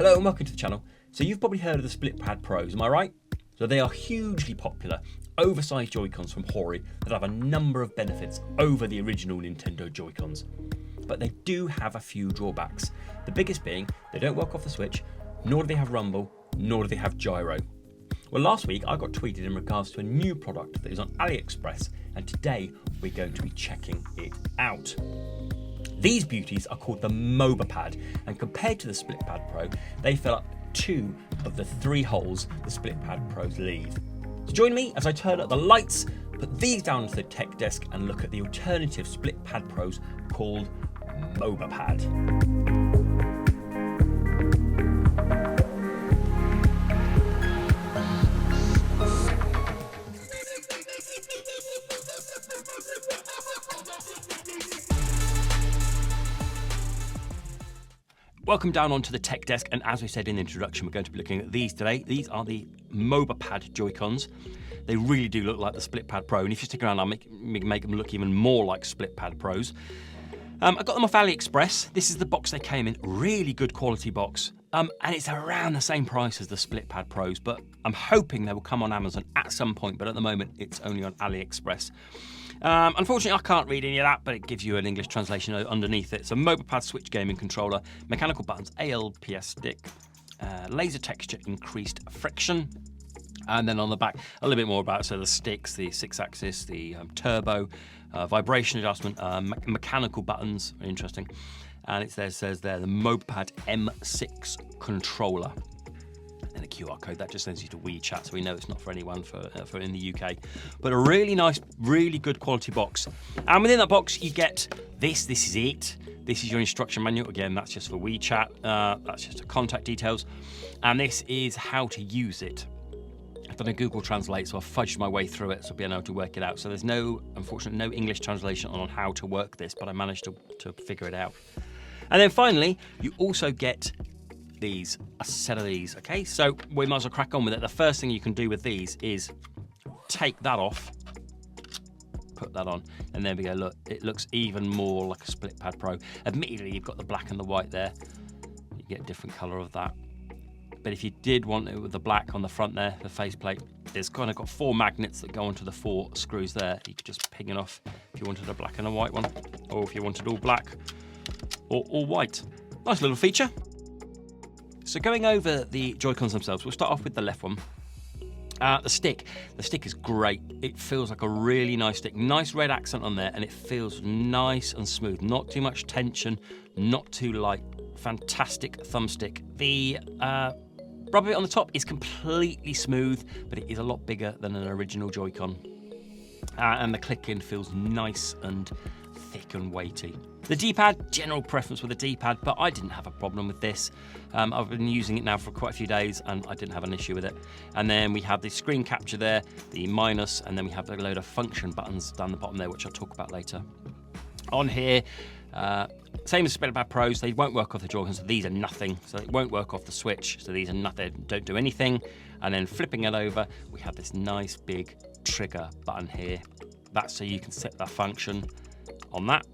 Hello and welcome to the channel. So you've probably heard of the Split Pad Pros, am I right? So they are hugely popular, oversized Joycons from Hori that have a number of benefits over the original Nintendo Joycons. But they do have a few drawbacks. The biggest being, they don't work off the Switch, nor do they have Rumble, nor do they have Gyro. Well, last week I got tweeted in regards to a new product that is on AliExpress, and today we're going to be checking it out. These beauties are called the MOBAPAD, and compared to the Split Pad Pro, they fill up 2 of the 3 holes the Split Pad Pros leave. So join me as I turn up the lights, put these down to the tech desk, and look at the alternative Split Pad Pros called MOBAPAD. Welcome down onto the tech desk, and as we said in the introduction, we're going to be looking at these today. These are the MOBAPAD Joycons. They really do look like the Split Pad Pro, and if you stick around, I'll make them look even more like Split Pad Pros. I got them off AliExpress. This is the box they came in, really good quality box, and it's around the same price as the Split Pad Pros, but I'm hoping they will come on Amazon at some point, but at the moment it's only on AliExpress. Unfortunately, I can't read any of that, but it gives you an English translation underneath it. So MOBAPAD Switch gaming controller, mechanical buttons, ALPS stick, laser texture, increased friction. And then on the back, a little bit more about the sticks, the 6-axis, the turbo, vibration adjustment, mechanical buttons, interesting. And it says there, the MOBAPAD M6 controller. And a QR code that just sends you to WeChat, so we know it's not for anyone for in the UK. But a really nice, really good quality box. And within that box, you get this. This is it. This is your instruction manual. Again, that's just for WeChat. That's just the contact details. And this is how to use it. I've done a Google Translate, so I've fudged my way through it, so being able to work it out. So there's unfortunately, no English translation on how to work this, but I managed to figure it out. And then finally, you also get a set of these. Okay, so we might as well crack on with it. The first thing you can do with these is take that off, put that on, and there we go. Look, it looks even more like a Split Pad Pro. Admittedly, you've got the black and the white there. You get a different color of that. But if you did want it with the black on the front there, the faceplate, there's kind of got 4 magnets that go onto the 4 screws there. You could just ping it off if you wanted a black and a white one, or if you wanted all black or all white. Nice little feature. So going over the Joy-Cons themselves, we'll start off with the left one. The stick is great. It feels like a really nice stick. Nice red accent on there, and it feels nice and smooth. Not too much tension, not too light. Fantastic thumbstick. The rubber bit on the top is completely smooth, but it is a lot bigger than an original Joy-Con. And the click-in feels nice and thick and weighty. The D-pad, general preference with the D-pad, but I didn't have a problem with this. I've been using it now for quite a few days, and I didn't have an issue with it. And then we have the screen capture there, the minus, and then we have a load of function buttons down the bottom there, which I'll talk about later. On here, same as Split Pad Pros, they won't work off the Joy-Cons, so these are nothing. So it won't work off the Switch, so these are nothing, don't do anything. And then flipping it over, we have this nice big trigger button here. That's so you can set that function on that.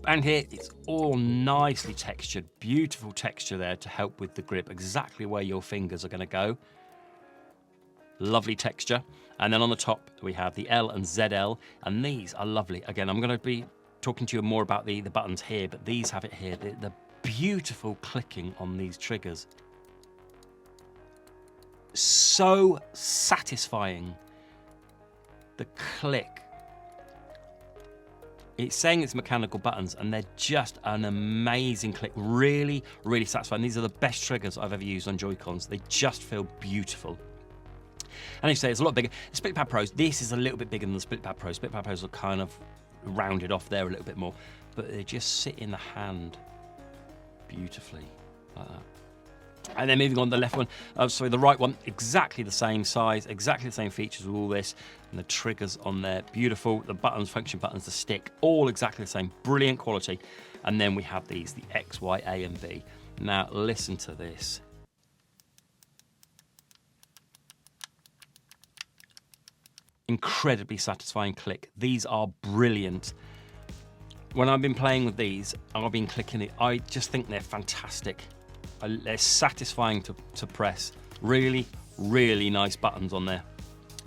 And here, it's all nicely textured, beautiful texture there to help with the grip, exactly where your fingers are going to go. Lovely texture. And then on the top, we have the L and ZL, and these are lovely. Again, I'm going to be talking to you more about the buttons here, but these have it here. The beautiful clicking on these triggers. So satisfying. The click. It's saying it's mechanical buttons, and they're just an amazing click. Really, really satisfying. These are the best triggers I've ever used on Joy-Cons. They just feel beautiful. And you say it's a lot bigger. The Split Pad Pros, this is a little bit bigger than the Split Pad Pros. Split Pad Pros are kind of rounded off there a little bit more, but they just sit in the hand beautifully like that. And then moving on to the left one, the right one, exactly the same size, exactly the same features with all this, and the triggers on there, beautiful. The buttons, function buttons, the stick, all exactly the same, brilliant quality. And then we have these, the X, Y, A, and B. Now listen to this. Incredibly satisfying click. These are brilliant. When I've been playing with these, I've been clicking it, I just think they're fantastic. They're satisfying to press. Really, really nice buttons on there.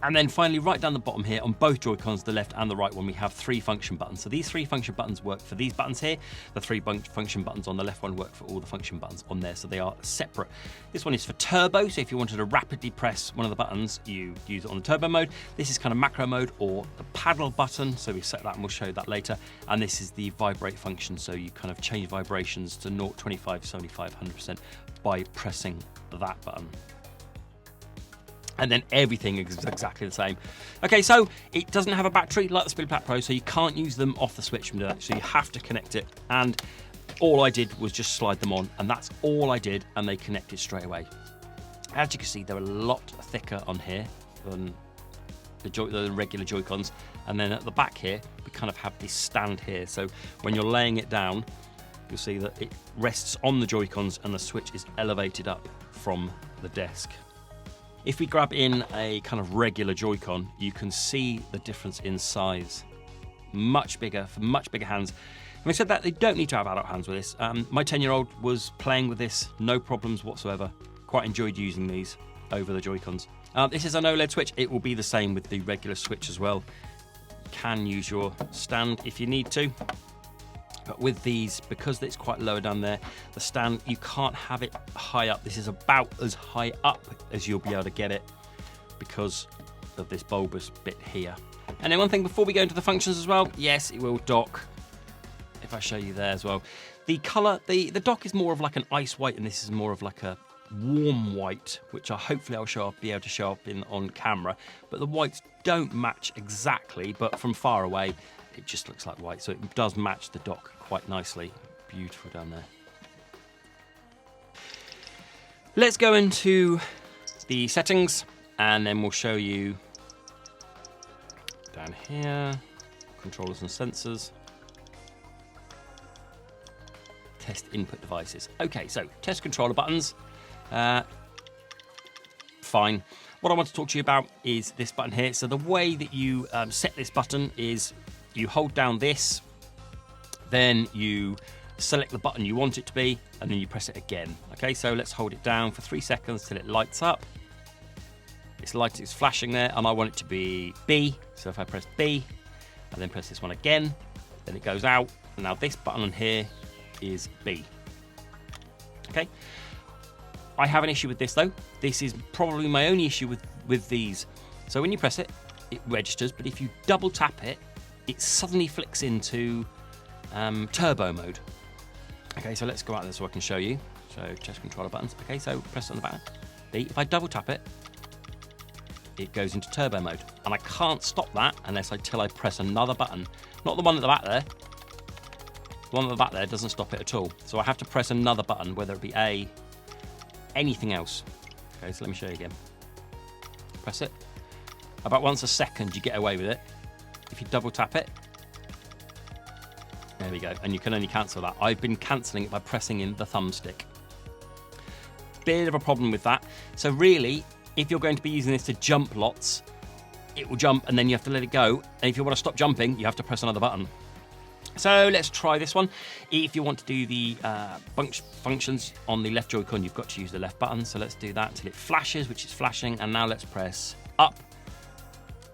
And then finally, right down the bottom here, on both Joy-Cons, the left and the right one, we have 3 function buttons. So these 3 function buttons work for these buttons here. The 3 function buttons on the left one work for all the function buttons on there, so they are separate. This one is for turbo, so if you wanted to rapidly press one of the buttons, you use it on the turbo mode. This is kind of macro mode or the paddle button, so we set that and we'll show you that later. And this is the vibrate function, so you kind of change vibrations to 0, 25, 75, 100% by pressing that button. And then everything is exactly the same. Okay, so it doesn't have a battery like the SplitPad Pro, so you can't use them off the switch from that, so you have to connect it. And all I did was just slide them on, and that's all I did, and they connected straight away. As you can see, they're a lot thicker on here than the regular Joy-Cons. And then at the back here, we kind of have this stand here, so when you're laying it down, you'll see that it rests on the Joy-Cons and the switch is elevated up from the desk. If we grab in a kind of regular Joy-Con, you can see the difference in size. Much bigger, for much bigger hands. Having said that, they don't need to have adult hands with this. My 10-year-old was playing with this, no problems whatsoever. Quite enjoyed using these over the Joy-Cons. This is an OLED switch. It will be the same with the regular switch as well. You can use your stand if you need to. But with these, because it's quite lower down there, the stand, you can't have it high up. This is about as high up as you'll be able to get it because of this bulbous bit here. And then one thing before we go into the functions as well, yes, it will dock. If I show you there as well. The colour, the dock is more of like an ice white, and this is more of like a warm white, which hopefully I'll be able to show up on camera. But the whites don't match exactly, but from far away, it just looks like white. So it does match the dock quite nicely. Beautiful down there. Let's go into the settings and then we'll show you down here, controllers and sensors. Test input devices. Okay, so test controller buttons. Fine. What I want to talk to you about is this button here. So the way that you set this button is you hold down this, then you select the button you want it to be, and then you press it again. Okay, so let's hold it down for 3 seconds till it lights up. It's flashing there, and I want it to be B. So if I press B, and then press this one again, then it goes out. And now this button on here is B. Okay. I have an issue with this though. This is probably my only issue with these. So when you press it, it registers, but if you double tap it, it suddenly flicks into turbo mode. Okay, so let's go out there so I can show you. So chest controller buttons. Okay, so press it on the button. If I double tap it, it goes into turbo mode. And I can't stop that until I press another button. Not the one at the back there. The one at the back there doesn't stop it at all. So I have to press another button, whether it be A, anything else. Okay, so let me show you again. Press it. About once a second you get away with it. If you double tap it, there we go, and you can only cancel that. I've been cancelling it by pressing in the thumbstick. Bit of a problem with that. So really, if you're going to be using this to jump lots, it will jump and then you have to let it go. And if you want to stop jumping, you have to press another button. So let's try this one. If you want to do the functions on the left Joy-Con, you've got to use the left button. So let's do that until it flashes, which is flashing. And now let's press up.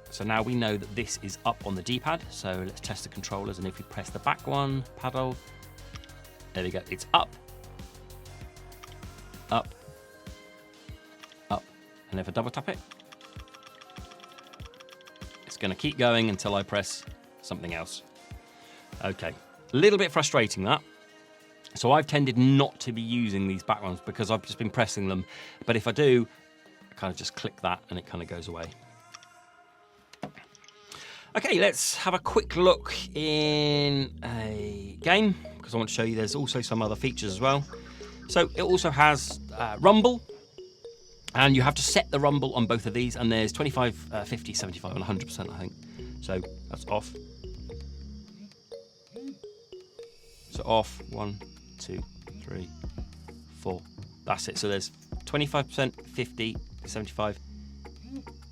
So now we know that this is up on the D-pad. So let's test the controllers. And if we press the back one, paddle, there we go. It's up, up, up. And if I double tap it, it's going to keep going until I press something else. Okay, a little bit frustrating that. So I've tended not to be using these back ones because I've just been pressing them. But if I do, I kind of just click that and it kind of goes away. Okay, let's have a quick look in a game because I want to show you there's also some other features as well. So it also has Rumble, and you have to set the Rumble on both of these, and there's 25, 50, 75 and 100%, I think. So that's off. So off, 1, 2, 3, 4. That's it. So there's 25%, 50, 75,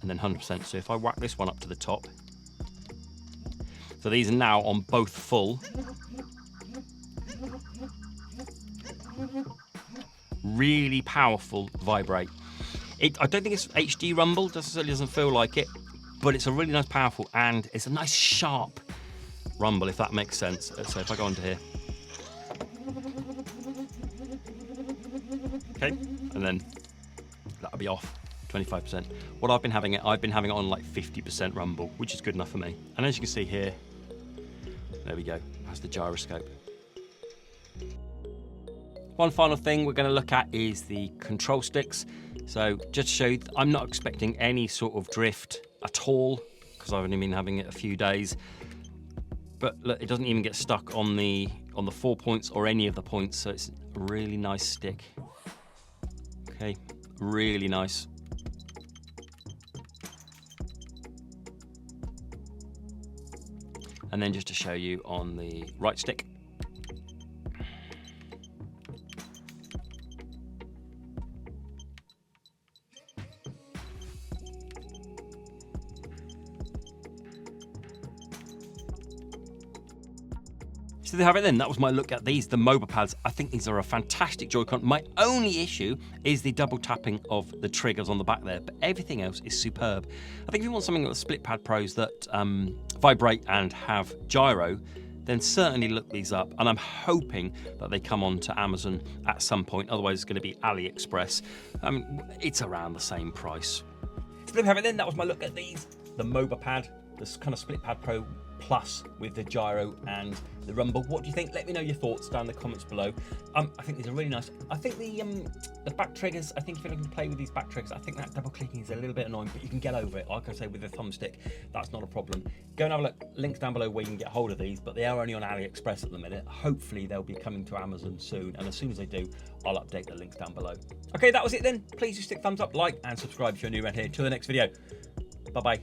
and then 100%. So if I whack this one up to the top, so these are now on both full. really powerful vibrate. I don't think it's HD rumble, certainly doesn't feel like it, but it's a really nice powerful, and it's a nice sharp rumble, if that makes sense. So if I go onto here, okay, and then that'll be off 25%. What I've been having it on like 50% rumble, which is good enough for me. And as you can see here, there we go, that's the gyroscope. One final thing we're going to look at is the control sticks. So just to show you, I'm not expecting any sort of drift at all, because I've only been having it a few days. But look, it doesn't even get stuck on the 4 points or any of the points, so it's a really nice stick. Okay, really nice. And then just to show you on the right stick. So there you have it then, that was my look at these, the MOBAPADs. I think these are a fantastic Joy-Con. My only issue is the double tapping of the triggers on the back there, but everything else is superb. I think if you want something like the Split Pad Pros that vibrate and have gyro, then certainly look these up. And I'm hoping that they come on to Amazon at some point, otherwise it's going to be AliExpress. It's around the same price. So there you have it then, that was my look at these, the MOBAPAD, this kind of Split Pad Pro Plus with the gyro and the rumble. What do you think? Let me know your thoughts down in the comments below. I think these are really nice. I think the back triggers, I think if you're looking to play with these back triggers, I think that double clicking is a little bit annoying, but you can get over it. Like I say, with the thumbstick, that's not a problem. Go and have a look. Links down below where you can get hold of these, but they are only on AliExpress at the minute. Hopefully they'll be coming to Amazon soon, and as soon as they do, I'll update the links down below. Okay, that was it then. Please do stick thumbs up, like, and subscribe if you're new around here. Till the next video. Bye-bye.